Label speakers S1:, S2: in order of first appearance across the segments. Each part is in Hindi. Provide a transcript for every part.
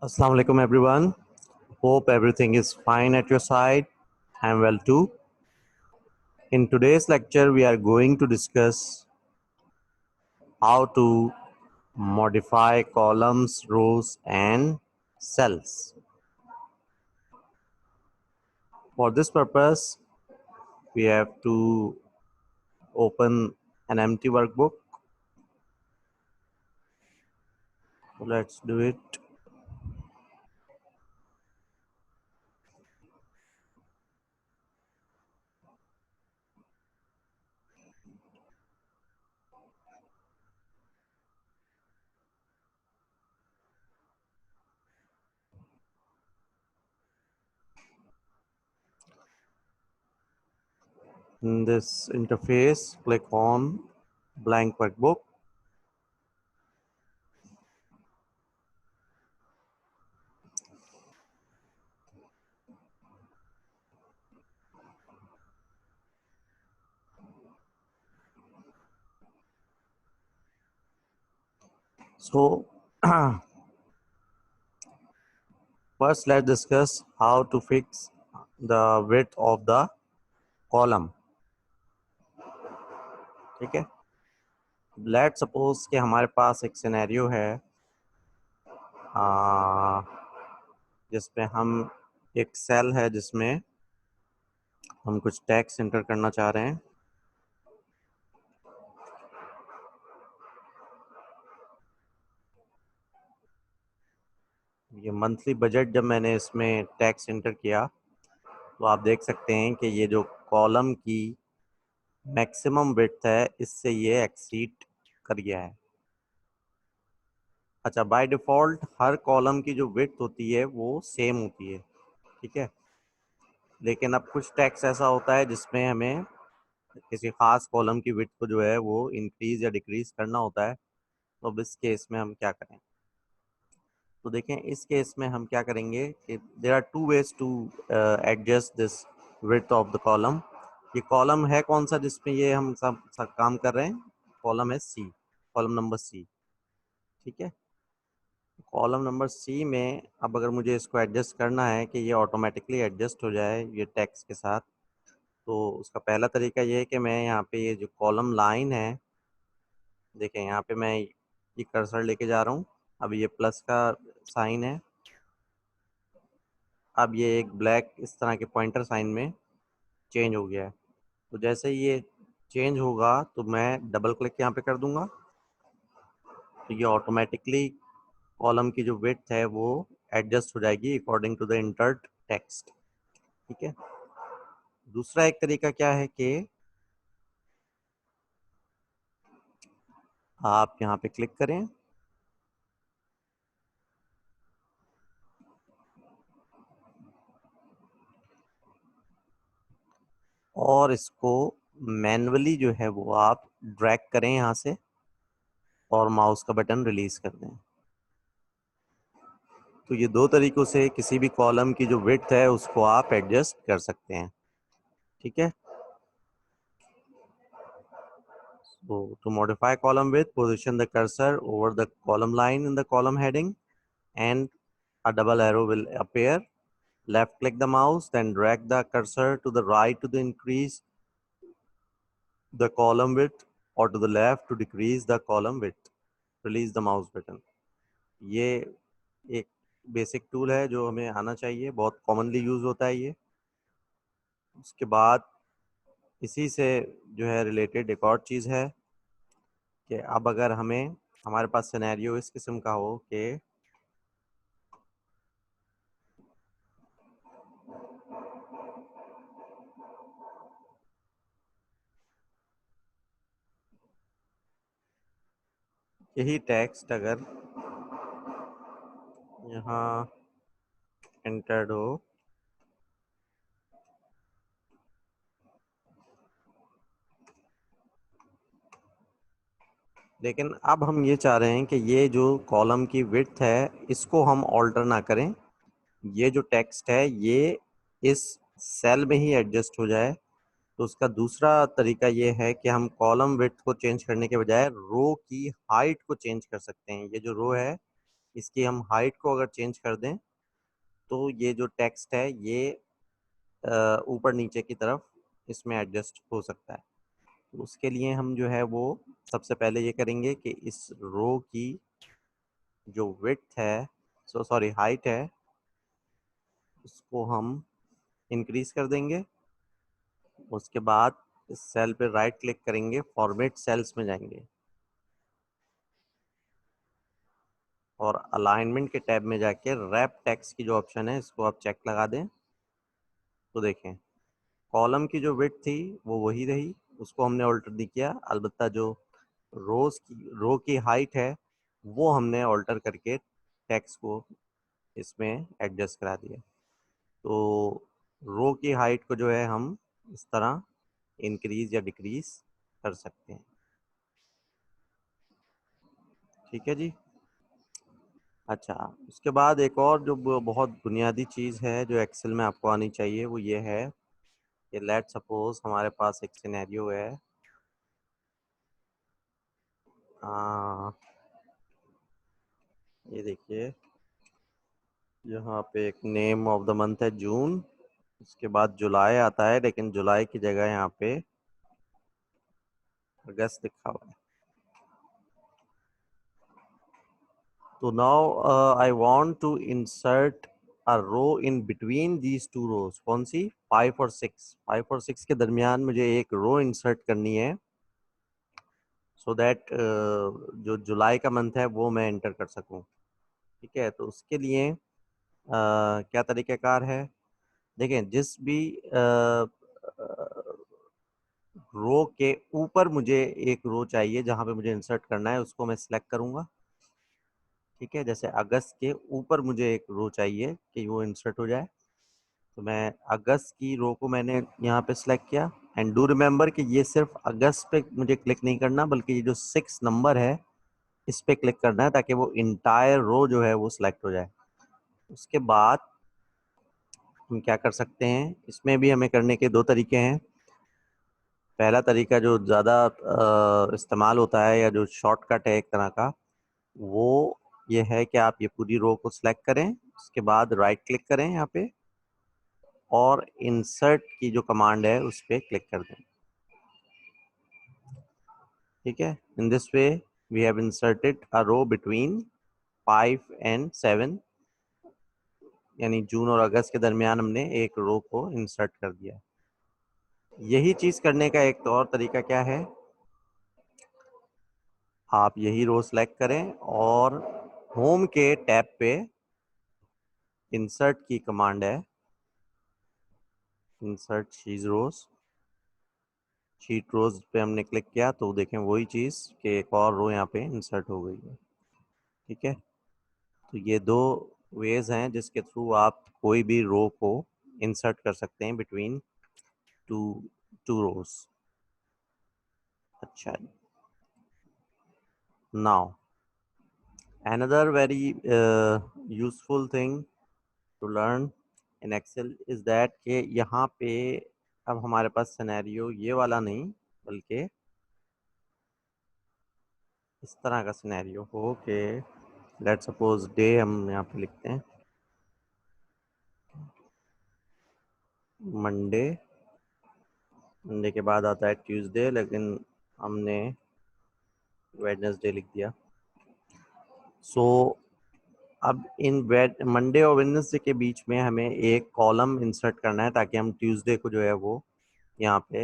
S1: Assalamu alaikum everyone. Hope everything is fine at your side. I'm well too. In today's lecture, we are going to discuss how to modify columns, rows, and cells. For this purpose, we have to open an empty workbook. So let's do it. In this interface, click on blank workbook. So first let's discuss how to fix the width of the column. ठीक है, लेट सपोज कि हमारे पास एक सिनेरियो है जिसमें हम एक सेल है जिसमें हम कुछ टेक्स्ट एंटर करना चाह रहे हैं। ये मंथली बजट जब मैंने इसमें टेक्स्ट एंटर किया तो आप देख सकते हैं कि ये जो कॉलम की मैक्सिमम विड्थ है इससे ये एक्सीड कर गया है। अच्छा, बाय डिफ़ॉल्ट हर कॉलम की जो विड्थ होती है वो सेम होती है, ठीक है। लेकिन अब कुछ टेक्स्ट ऐसा होता है जिसमें हमें किसी खास कॉलम की विड्थ को जो है वो इंक्रीज या डिक्रीज करना होता है। तो अब इस केस में हम क्या करें, तो देखें इस केस में हम क्या करेंगे कि there are two ways to adjust this width of the column. ये कॉलम है कौन सा जिसमें ये हम सब काम कर रहे हैं, कॉलम है सी, कॉलम नंबर सी, ठीक है। कॉलम नंबर सी में अब अगर मुझे इसको एडजस्ट करना है कि ये ऑटोमेटिकली एडजस्ट हो जाए ये टेक्स्ट के साथ, तो उसका पहला तरीका ये है कि मैं यहाँ पे ये जो कॉलम लाइन है, देखें यहाँ पे मैं ये कर्सर लेके जा रहा हूँ। अब ये प्लस का साइन है, अब ये एक ब्लैक इस तरह के पॉइंटर साइन में चेंज हो गया है। तो जैसे ही ये चेंज होगा तो मैं डबल क्लिक यहाँ पे कर दूंगा, तो ये ऑटोमेटिकली कॉलम की जो विड्थ है वो एडजस्ट हो जाएगी according to the entered text, ठीक है। दूसरा एक तरीका क्या है कि आप यहाँ पे क्लिक करें और इसको मैन्युअली जो है वो आप ड्रैग करें यहाँ से और माउस का बटन रिलीज कर दें। तो ये दो तरीकों से किसी भी कॉलम की जो विड्थ है उसको आप एडजस्ट कर सकते हैं, ठीक है। So to modify column width, position the cursor over the column line in the column heading and a double arrow will appear. Left click the mouse, then drag the cursor to the right to increase the column width or to the left to decrease the column width. Release the mouse button. ये एक बेसिक टूल है जो हमें आना चाहिए, बहुत कॉमनली यूज होता है ये। उसके बाद इसी से जो है रिलेटेड एक और चीज़ है कि अब अगर हमें हमारे पास सिनेरियो इस किस्म का हो कि यही टेक्स्ट अगर यहाँ एंटर्ड हो लेकिन अब हम ये चाह रहे हैं कि ये जो कॉलम की विड्थ है इसको हम ऑल्टर ना करें, ये जो टेक्स्ट है ये इस सेल में ही एडजस्ट हो जाए। तो उसका दूसरा तरीका ये है कि हम कॉलम विड्थ को चेंज करने के बजाय रो की हाइट को चेंज कर सकते हैं। ये जो रो है इसकी हम हाइट को अगर चेंज कर दें तो ये जो टेक्स्ट है ये ऊपर नीचे की तरफ इसमें एडजस्ट हो सकता है। तो उसके लिए हम जो है वो सबसे पहले ये करेंगे कि इस रो की जो विड्थ है, सॉरी हाइट है, उसको हम इंक्रीज कर देंगे। उसके बाद इस सेल पे राइट क्लिक करेंगे, फॉर्मेट सेल्स में जाएंगे और अलाइनमेंट के टैब में जाके रैप टेक्स्ट की जो ऑप्शन है इसको आप चेक लगा दें। तो देखें कॉलम की जो विड्थ थी वो वही रही, उसको हमने ऑल्टर नहीं किया। अलबत्ता जो रो की हाइट है वो हमने ऑल्टर करके टेक्स्ट को इसमें एडजस्ट करा दिया। तो रो की हाइट को जो है हम इस तरह इंक्रीज या डिक्रीज कर सकते हैं। ठीक है जी। अच्छा, उसके बाद एक और जो बहुत बुनियादी चीज़ है जो एक्सेल में आपको आनी चाहिए वो ये है कि लेट सपोज हमारे पास एक सिनेरियो है। आ, ये देखिए यहाँ पे एक नेम ऑफ द मंथ है जून, उसके बाद जुलाई आता है लेकिन जुलाई की जगह यहाँ पे अगस्त लिखा हुआ है। तो now I want to insert a row in between these two rows. कौन सी? 5 और 6। 5 और 6 के दरमियान मुझे एक रो इंसर्ट करनी है सो दैट जो जुलाई का मंथ है वो मैं एंटर कर सकूं। ठीक है, तो उसके लिए क्या तरीक़ाकार है? देखें जिस भी रो के ऊपर मुझे एक रो चाहिए जहां पे मुझे इंसर्ट करना है उसको मैं सिलेक्ट करूंगा। ठीक है, जैसे अगस्त के ऊपर मुझे एक रो चाहिए कि वो इंसर्ट हो जाए, तो मैं अगस्त की रो को मैंने यहाँ पे सिलेक्ट किया। एंड डू रिमेम्बर कि ये सिर्फ अगस्त पे मुझे क्लिक नहीं करना बल्कि ये जो 6 नंबर है इस पे क्लिक करना है ताकि वो इंटायर रो जो है वो सिलेक्ट हो जाए। उसके बाद हम क्या कर सकते हैं, इसमें भी हमें करने के दो तरीके हैं। पहला तरीका जो ज़्यादा इस्तेमाल होता है या जो शॉर्टकट है एक तरह का, वो ये है कि आप ये पूरी रो को सिलेक्ट करें, उसके बाद राइट क्लिक करें यहाँ पे और इंसर्ट की जो कमांड है उस पर क्लिक कर दें। ठीक है, in this way we have inserted a row between 5 and 7, यानी जून और अगस्त के दरमियान हमने एक रो को इंसर्ट कर दिया। यही चीज करने का एक तो और तरीका क्या है, आप यही रो सेलेक्ट करें और होम के टैब पे इंसर्ट की कमांड है, इंसर्ट शीट रोज पे हमने क्लिक किया तो देखें वही चीज कि एक और रो यहाँ पे इंसर्ट हो गई है। ठीक है, तो ये दो वेज हैं जिसके थ्रू आप कोई भी रो को इंसर्ट कर सकते हैं बिटवीन टू टू रोज। अच्छा, now another very useful thing to learn in Excel is that कि यहाँ पे अब हमारे पास सिनेरियो ये वाला नहीं बल्कि इस तरह का सिनेरियो हो कि लेट सपोज डे हम यहाँ पे लिखते हैं मंडे, मंडे के बाद आता है ट्यूसडे लेकिन हमने वेडनेसडे लिख दिया। सो अब इन मंडे और वेडनेसडे के बीच में हमें एक कॉलम इंसर्ट करना है ताकि हम ट्यूसडे को जो है वो यहाँ पे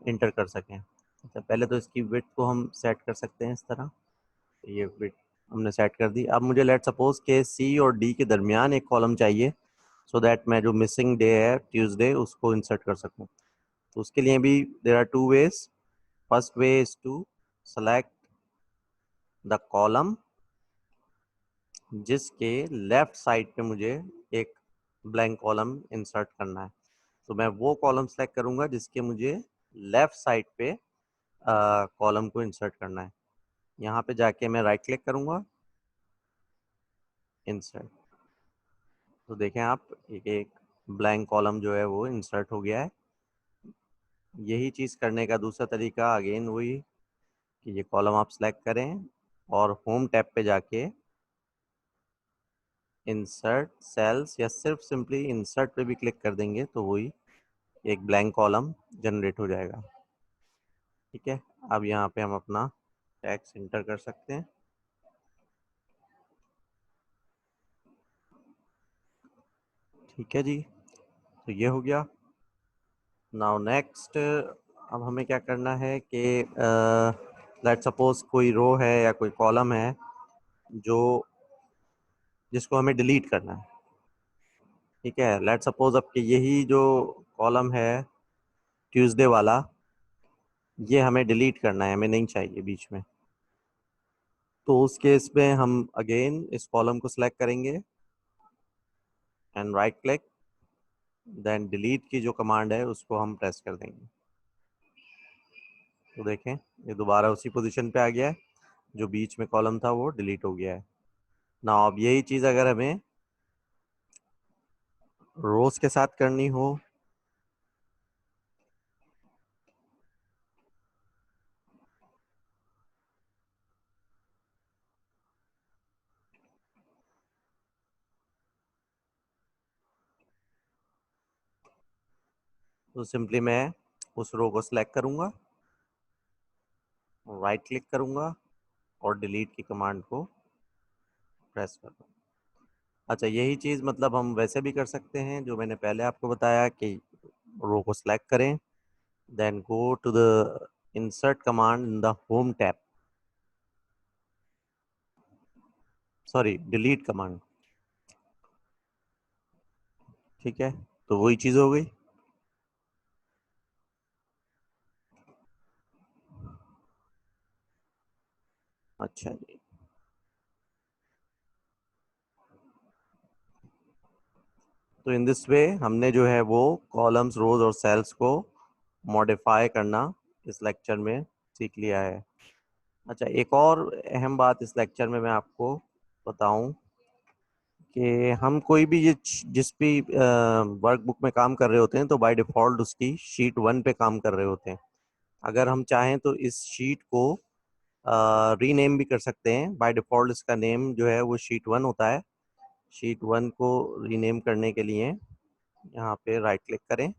S1: इंटर कर सकें। अच्छा, पहले तो इसकी विड्थ को हम सेट कर सकते हैं इस तरह, ये विड्थ हमने सेट कर दी। अब मुझे लेट सपोज के सी और डी के दरमियान एक कॉलम चाहिए सो दैट मैं जो मिसिंग डे है ट्यूसडे उसको इंसर्ट कर सकूं। तो उसके लिए भी there are two ways. First way is to select the column जिसके लेफ्ट साइड पे मुझे एक ब्लैंक कॉलम इंसर्ट करना है। तो मैं वो कॉलम सेलेक्ट करूंगा जिसके मुझे लेफ्ट साइड पे कॉलम को इंसर्ट करना है। यहाँ पे जाके मैं राइट क्लिक करूंगा, इंसर्ट। तो देखें आप एक ब्लैंक कॉलम जो है वो इंसर्ट हो गया है। यही चीज़ करने का दूसरा तरीका अगेन वही कि ये कॉलम आप सेलेक्ट करें और होम टैब पे जाके इंसर्ट सेल्स या सिर्फ सिंपली इंसर्ट पे भी क्लिक कर देंगे तो वही एक ब्लैंक कॉलम जनरेट हो जाएगा। ठीक है, अब यहाँ पे हम अपना टेक्स्ट इंटर कर सकते हैं। ठीक है जी, तो ये हो गया। नाउ नेक्स्ट, अब हमें क्या करना है कि लेट सपोज कोई रो है या कोई कॉलम है जो जिसको हमें डिलीट करना है। ठीक है, लेट सपोज अब कि यही जो कॉलम है ट्यूसडे वाला, ये हमें डिलीट करना है, हमें नहीं चाहिए बीच में। तो उस केस में हम अगेन इस कॉलम को सिलेक्ट करेंगे and right click, then delete की जो कमांड है उसको हम प्रेस कर देंगे। तो देखें ये दोबारा उसी पोजीशन पे आ गया है, जो बीच में कॉलम था वो डिलीट हो गया है ना। अब यही चीज़ अगर हमें रोज के साथ करनी हो तो सिंपली मैं उस रो को सिलेक्ट करूंगा, राइट क्लिक करूंगा और डिलीट की कमांड को प्रेस कर दूंगा। अच्छा, यही चीज़ मतलब हम वैसे भी कर सकते हैं जो मैंने पहले आपको बताया कि रो को सिलेक्ट करें, then go to the insert command in the home tab, sorry delete command. ठीक है, तो वही चीज़ हो गई। अच्छा जी, तो इन दिस वे हमने जो है वो कॉलम्स रोज और सेल्स को मॉडिफाई करना इस लेक्चर में सीख लिया है। अच्छा, एक और अहम बात इस लेक्चर में मैं आपको बताऊं कि हम कोई भी जिस भी वर्कबुक में काम कर रहे होते हैं तो बाय डिफ़ॉल्ट उसकी शीट 1 पे काम कर रहे होते हैं। अगर हम चाहें तो इस शीट को रीनेम भी कर सकते हैं। बाय डिफ़ॉल्ट इसका नेम जो है वो शीट 1 होता है। शीट 1 को रीनेम करने के लिए यहाँ पे राइट क्लिक करें,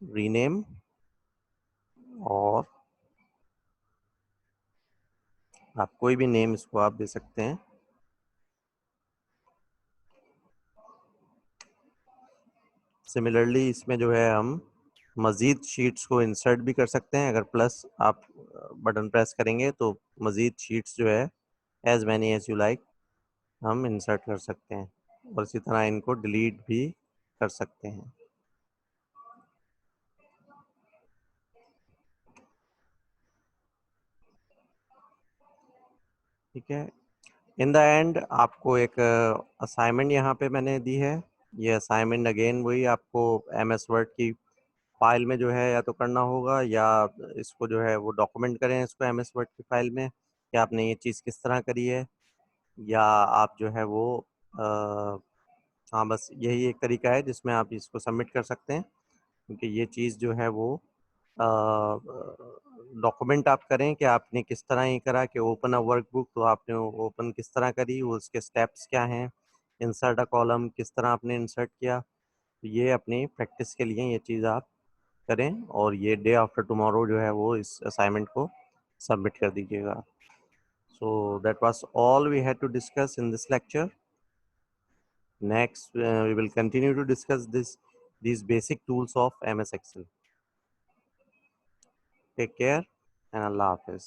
S1: रीनेम, और आप कोई भी नेम इसको आप दे सकते हैं। सिमिलरली इसमें जो है हम मज़ीद शीट्स को इंसर्ट भी कर सकते हैं। अगर प्लस आप बटन प्रेस करेंगे तो मज़ीद शीट्स जो है as many as you like हम इंसर्ट कर सकते हैं, और इसी तरह इनको डिलीट भी कर सकते हैं। ठीक है, इन द एंड आपको एक असाइनमेंट यहाँ पे मैंने दी है। ये असाइनमेंट अगेन वही आपको एम एस वर्ड की फाइल में जो है या तो करना होगा, या इसको जो है वो डॉक्यूमेंट करें इसको एम एस वर्ड की फाइल में कि आपने ये चीज़ किस तरह करी है, या आप जो है वो हाँ बस यही एक तरीका है जिसमें आप इसको सबमिट कर सकते हैं। क्योंकि ये चीज़ जो है वो डॉक्यूमेंट आप करें कि आपने किस तरह ये करा कि ओपन अ वर्कबुक, तो आपने ओपन किस तरह करी, वो उसके स्टेप्स क्या हैं, इंसर्ट अ कॉलम किस तरह आपने इंसर्ट किया। तो ये अपनी प्रैक्टिस के लिए ये चीज़ आप करें, और ये डे आफ्टर टुमारो जो है वो इस असाइनमेंट को सबमिट कर दीजिएगा। So that was all we had to discuss in this lecture. Next, we will continue to discuss these basic tools of MS Excel. Take care and Allah Hafiz.